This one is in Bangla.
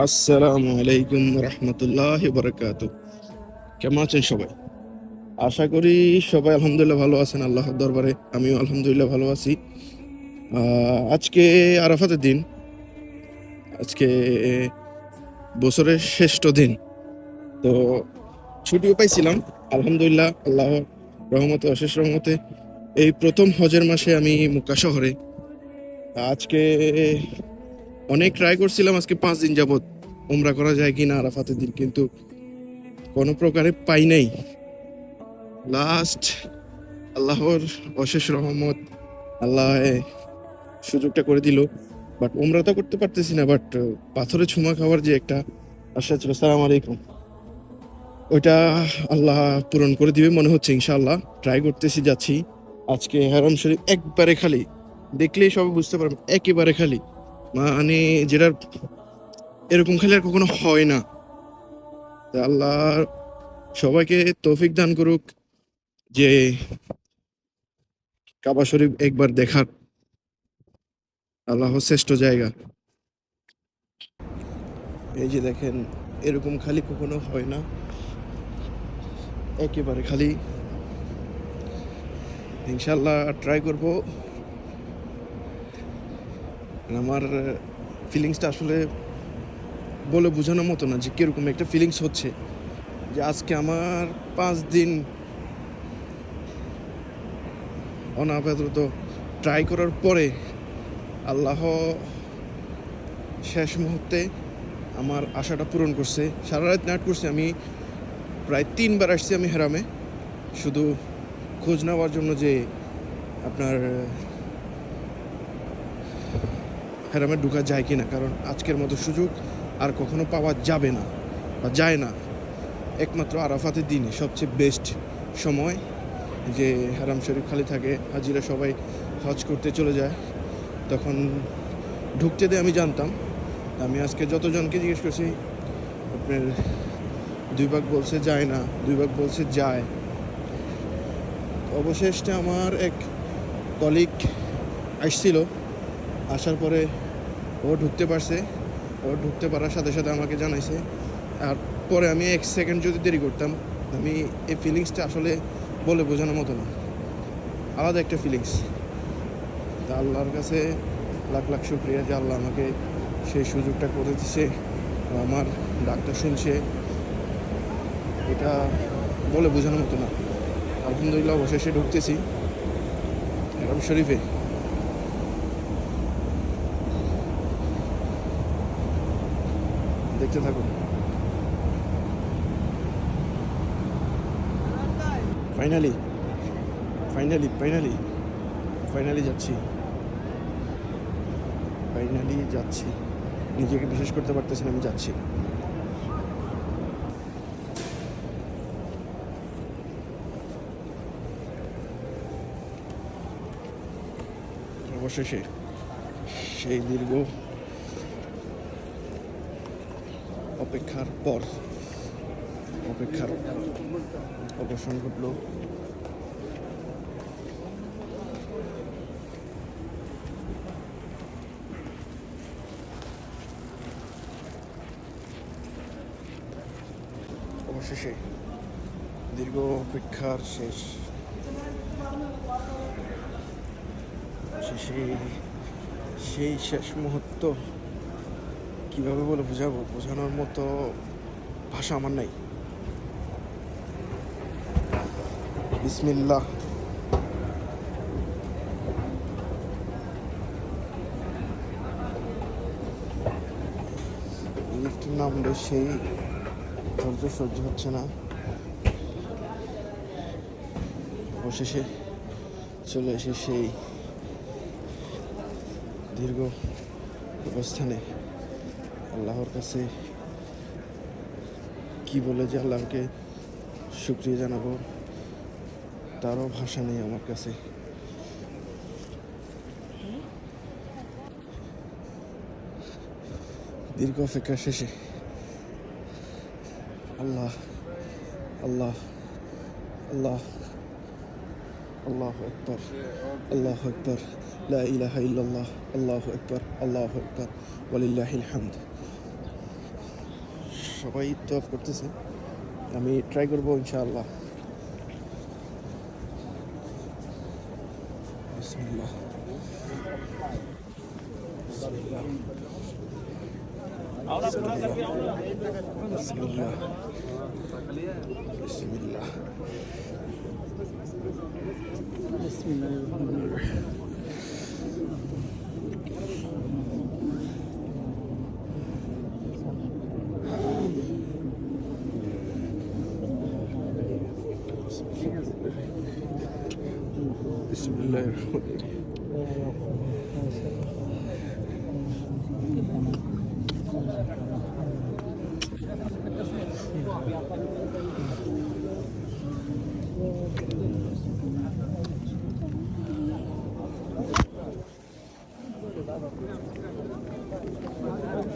আসসালামু আলাইকুম রহমতুল্লাহ বরকাত। কেমন আছেন সবাই? আশা করি সবাই আলহামদুলিল্লাহ ভালো আছেন আল্লাহর দরবারে। আমিও আলহামদুলিল্লাহ ভালো আছি। আজকে আরাফাতের দিন। আজকে বছরের শ্রেষ্ঠ দিন। তো ছুটিও পাইছিলাম আলহামদুলিল্লাহ, আল্লাহর রহমতে, অশেষ রহমতে এই প্রথম হজের মাসে আমি মক্কা শহরে। আজকে অনেক ট্রাই করছিলাম আজকে 5 দিন যাবত উমরা করা যায় কিনা আরাফাতের দিন, কিন্তু কোনো প্রকারে পাই নাই। লাস্ট আল্লাহর অশেষ রহমত, আল্লাহ সুযোগটা করে দিল। বাট উমরা তো করতে পারতেছি না, বাট পাথরে ছোঁয়া খাওয়ার যে একটা আশা ছিল, সালাম আলাইকুম, ওইটা আল্লাহ পূরণ করে দিবে মনে হচ্ছে ইনশাআল্লাহ। ট্রাই করতেছি, যাচ্ছি। আজকে হারাম শরীফ একবারে খালি, দেখলেই সবাই বুঝতে পারবে, একেবারে খালি, মানে যেটা এরকম খালি আর কখনো হয় না। তা আল্লাহ সবাইকে তৌফিক দান করুক যে কাবা শরীফ একবার দেখার। আল্লাহ শ্রেষ্ঠ জায়গা। এই যে দেখেন, এরকম খালি কখনো হয় না, একেবারে খালি। ইনশাল্লাহ ট্রাই করব। আমার ফিলিংসটা আসলে বলে বোঝানোর মতো না যে কীরকম একটা ফিলিংস হচ্ছে, যে আজকে আমার 5 দিন অনাবাদত ট্রাই করার পরে আল্লাহ শেষ মুহূর্তে আমার আশাটা পূরণ করছে। সারা রাত নাট করছি আমি, প্রায় 3বার আসছি আমি হেরামে, শুধু খোঁজ নেওয়ার জন্য যে আপনার হেরামে ঢুকা যায় কিনা, কারণ আজকের মতো সুযোগ আর কখনো পাওয়া যাবে না বা যায় না। একমাত্র আরাফাতের দিনে সবচেয়ে বেস্ট সময়, যে হারাম শরীফ খালি থাকে, হাজিরা সবাই হজ করতে চলে যায়, তখন ঢুকতে দেয়। আমি জানতাম, আমি আজকে যতজনকে জিজ্ঞেস করছি, আপনার 2 ভাগ বলছে যায় না, 2 ভাগ বলছে যায়। অবশেষে আমার এক কলিগ আসছিল, আসার পরে ও ঢুকতে পারছে। ও ঢুকতে পারার সাথে সাথে আমাকে জানাইছে। আর পরে আমি 1 সেকেন্ড যদি দেরি করতাম, আমি এই ফিলিংসটা আসলে বলে বোঝানোর মতো না, আলাদা একটা ফিলিংস। তা আল্লাহর কাছে লাখ লাখ শুক্রিয়া যে আল্লাহ আমাকে সেই সুযোগটা করে দিছে, আমার ডাকটা শুনছে। এটা বলে বোঝানোর মতো না। আলহামদুলিল্লাহ অবশেষে ঢুকতেছি হারাম শরীফে। দেখতে থাকুন। ফাইনালি ফাইনালি ফাইনালি ফাইনালি যাচ্ছি, ফাইনালি যাচ্ছি। নিজেকে বিশ্বাস করতে পারতেছি না, আমি যাচ্ছি। অবশেষে সেই দীর্ঘ অপেক্ষার পর অপেক্ষার অবসান ঘটল। অবশেষে দীর্ঘ অপেক্ষার শেষ। সেই শেষ মুহূর্ত কীভাবে বলে বোঝাবো, বোঝানোর মতো ভাষা আমার নাই। বিসমিল্লাহ। লিফটের নামলে সেই ধৈর্য সহ্য হচ্ছে না। অবশেষে চলে এসে সেই দীর্ঘ অবস্থানে আল্লাহর কাছে কি বলে যে আল্লাহকে শুকরিয়া জানাবো, তারও ভাষা নেই আমার কাছে। দীর্ঘ অপেক্ষা শেষে আল্লাহ আল্লাহ আল্লাহ আল্লাহু আকবার, আল্লাহু আকবার, লা ইলাহা ইল্লাল্লাহ, আল্লাহু আকবার, আল্লাহু আকবার, ওয়ালিল্লাহিল হামদ। সবাই তওয়াফ করতেছে, আমি ট্রাই করবো ইনশাআল্লাহ। বিসমিল্লাহ। বিসমিল্লাহ। বিসমিল্লাহ। বিসমিল্লাহির রহমানির রহিম।